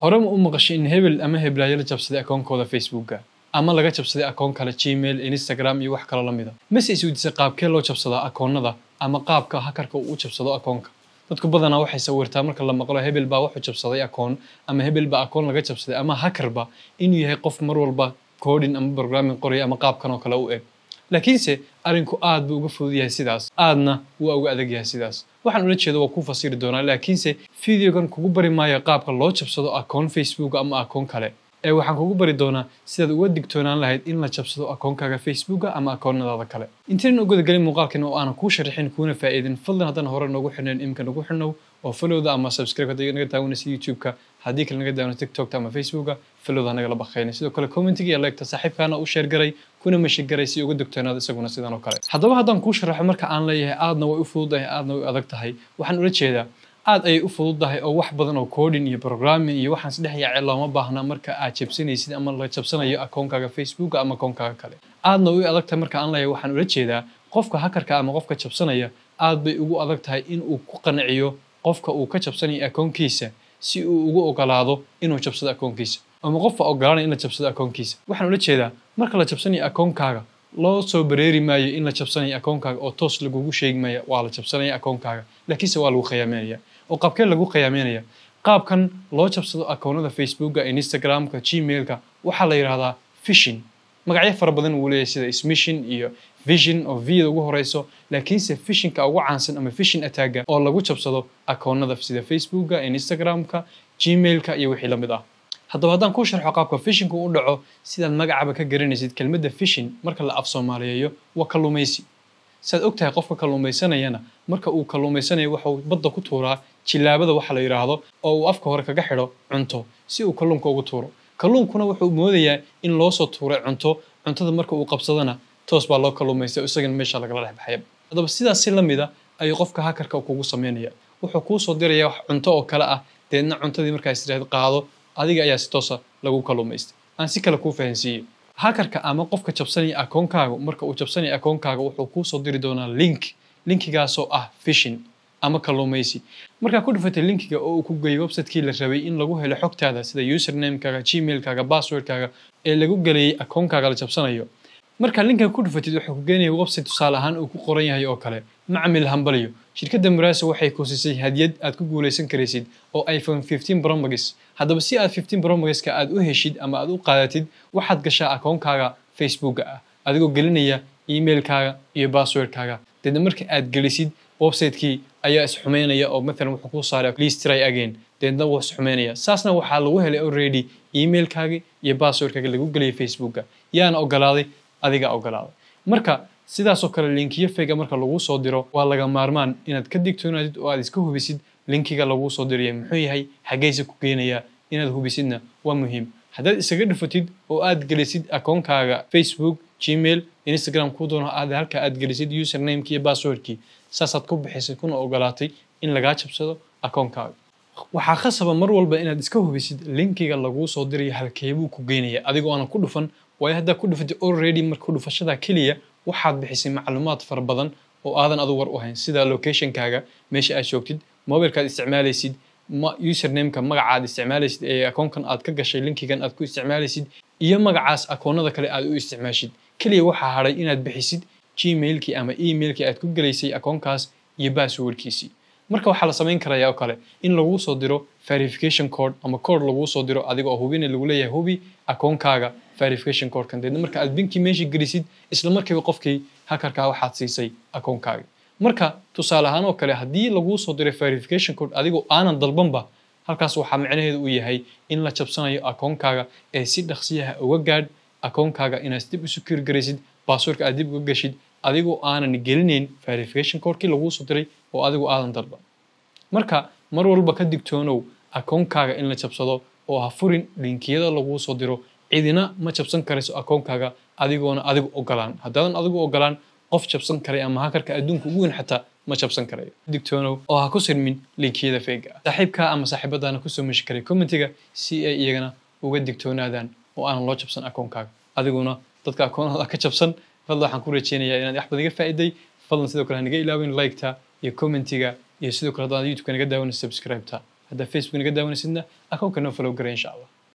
horema u maqashay in hebel ama heblayo la jabsaday akoonkooda Facebooka ama laga jabsaday akoon kale Gmail, Instagram iyo wax kale la mid ah. Mase isweydiisay qaabkee loo jabsadaa akoonnada ama qaabka hackerka uu u jabsado akoonka. Dadku badanaa waxay sawirtaa marka la maqlo hebel baa wuxuu jabsaday akoon ama hebel baa akoon laga jabsaday ama hackerba inuu yahay qof mar walba coding ama programming qoray ama qaabkan oo kale u eg. laakiinse arinku aad buu uga fudud yahay sidaas aadna waa uga adag yahay sidaas waxaan ula jeedo waa ku fasiri doonaa laakiinse videogan kugu bari maayo qaabka loo jabsado akoon Facebook ama akoon kale waxaan kugu bari doonaa sidaad uga digtoonaan lahayd in la jabsado akoonkaaga Facebook ama akoonnadaada kale intaan ugu galin muuqaalkan oo aan ku sharxin kuna faa'iidin fadlan hadan hore noogu xirneen imkan ugu xirnow oo followda ama subscribe hadii naga daawanaysid YouTube-ka hadii kale naga daawanaysid TikTok ama Facebook followda naga la baqaynay sidoo kale commentiga iyo like-ta saaxiibkaana u share garay kuna meesha garay si ugu digtoonaada isaguna sidaan oo kale haddaba haddaan ku sharaxo marka aan leeyahay aadna way u fududahay aadna way adag tahay waxaan ula jeedaa aad ay u fududahay oo wax badan oo coding iyo programming iyo waxaan saddex yaacay looma baahna marka aad jabsanaysid ama la jabsanayo akoonkaaga Facebook ama akoonkaaga kale aadna way adag tahay marka aan leeyahay waxaan ula jeedaa qofka hackerka ama qofka jabsanaya aad bay ugu adag tahay in uu ku qanciyo qofka uu ka jabsanayo akoonkiisa si uu ugu ogolaado inuu jabsado akoonkiisa ama qofka ogolaanaya in la jabsado akoonkiisa waxaan ula jeedaa marka la jabsanayo akoonkaaga loo soo bareeri maayo in la jabsanayo akoonkaaga oo toos lagugu sheegi maayo waa la jabsanayo akoonkaaga laakiinse waa lagu khiyaameynaya oo qaabkee lagu khiyaameynaya qaabkan loo jabsado akoonnada Facebooka Instagramka Gmailka waxaa la yiraahdaa phishing magacyo fara badan uu leeyahay sida smishing iyo vision oo video ugu horeyso laakiinse phishingka ugu caansan ama phishing attack oo lagu jabsado akoonnada sida Facebooka Instagramka Gmailka iyo wixii la mid ah haddaba haddaan ku sharxo qaabka phishingku u dhaco sidaad magacaba ka garanaysid kelmadda phishing marka la af Soomaaliyeeyo waa kalluumaysi saad ogtahay qofka kalluumaysanayana marka uu kalluumaysanayo wuxuu badda ku tuuraa jilaabada waxa la yiraahdo oo uu afka hore kaga xidho cunto si uu kalluunka ugu tuuro kalluunkuna wuxuu moodayaa in loo soo tuuray cuntada marka uu qabsadana toos baa loo kalluumaystay isagana meesha laga dhex baxay haddaba sidaas si la mid ah ayuu qofka hackerka kugu sameynaya wuxuu kuu soo dirayaa wax cunto oo kale ah deedna cuntadii markaa istiraad qaado adiga ayaa si toos ah lagu kalluumaystay aan si kale ku fahansiiyo hackerka ama qofka jabsanaya akoonkaaga marka uu jabsanaya akoonkaaga wuxuu kuu soo diri doonaa linkigaas oo ah phishing ama kalluumaysi marka ku dhufatay linkiga oo uu ku geeyo website-kii la rabay in lagu helo xogtaada sida username-kaaga Gmail-kaaga password-kaaga ee lagu galiyay akoonkaaga la jabsanayo marka linka ku dhufatid wuxuu ku geenayaa website tusaale ahaan uu ku qoran yahay oo kale macmiil hambaliyo shirkadda Muraasa waxay ku siisay hadiyad aad ku guuleysan karaysid oo iPhone 15 Pro Max haddaba si aad 15 Pro Max-ka aad u heshid ama aad u qaadatid waxaad gashaa akoonkaaga Facebook-ga ah adigoo gelinaya email-kaaga iyo password-kaaga dadna marka aad gelisid website-kii ayaa is xumeynaya oo مثلا wuxuu ku saaray please try again dadna wuu is xumeynaya saasna waxaa lagu helay already email-kaaga iyo password-kaaga lagu galiyay Facebook-ga yaana ogolaaday adiga ogolaaday marka sidaas oo kale linkiyo fake marka lagu soo diro waa laga maarmaan inaad ka digtoonaatid oo aad iska hubisid linkiga lagu soo diriyay muxuu yahay xageeysa ku geenaya inaad hubisidna waa muhiim haddaad isaga dhufatid oo aad gelisid akoonkaaga Facebook Gmail Instagram ku doono aad halka aad gelisid username-kii iyo password-kii saasaad ku bixisay kuna ogolaatay in laga jabsado akoonkaaga waxaa khasaba mar walba inaad iska hubisid linkiga lagu soo diray halkeebuu ku geenaya adigoo aan ku dhufan way hadda ku dhufatay already marka dhufashada kaliya waxaad bixisay macluumaad fara badan oo aadan adu war u hayn sida location-kaaga meesha aad joogtid mobilkaad isticmaalaysid username-ka magacaad isticmaalaysid ee akoonkan aad ka gashay linkigan aad ku isticmaalaysid iyo magacaas akoonnada kale aad u isticmaashid kaliya waxaa haray inaad bixisid Gmail-kii ama email-kii aad ku galeysay akoonkaas iyo password-kiisii marka waxaa la sameyn karayaa oo kale in lagu soo diro verification code ama code lagu soo diro adigoo hubin lagu leeyahay hubi akoonkaaga verification code kan deedna marka aad binki meeshii gelisid isla markiiba qofkii hackerka waxaad siisay akoonkaaga marka tusaale ahaan oo kale haddii lagu soo diray verification code adigoo aanan dalbanba halkaas waxaa macnaheedu uu yahay in la jabsanayo akoonkaaga ee si dhaqsiyaha uga gaadh akoonkaaga inaad dib u secure garaysid password-ka aad dib uga gashid adigoo aanan gelinayn verification code-kii lagu soo diray oo adigoo aadan dalban marka mar walba ka digtoonow akoonkaaga in la jabsado oo ha furin linkiyada lagu soo diro cidina ma jabsan karayso akoonkaaga adigoona adigu ogolaan haddaadan adigu ogolaan qof jabsan karay ama hackerka adduunka ugu weyn xataa ma jabsan karayo digtoonow oo ha ku sirmin linkiyada fake ah saaxiibka ama saaxiibadaana ku soo meeshi karay commentiga si ay iyagana uga digtoonaadaan oo aan loo jabsan akoonkaaga adiguna dadka akoonada ka jabsan fadlan waxaan ku rajeynayaa inaad wax badan iga faa'iiday fadlan sidoo kale naga ilaawin like-ta iyo commentiga iyo sidoo kale haddaad YouTube-ka naga daawan subscribe-ta hadda Facebook naga daawanaysidna akoonka noo follow garay insha Allah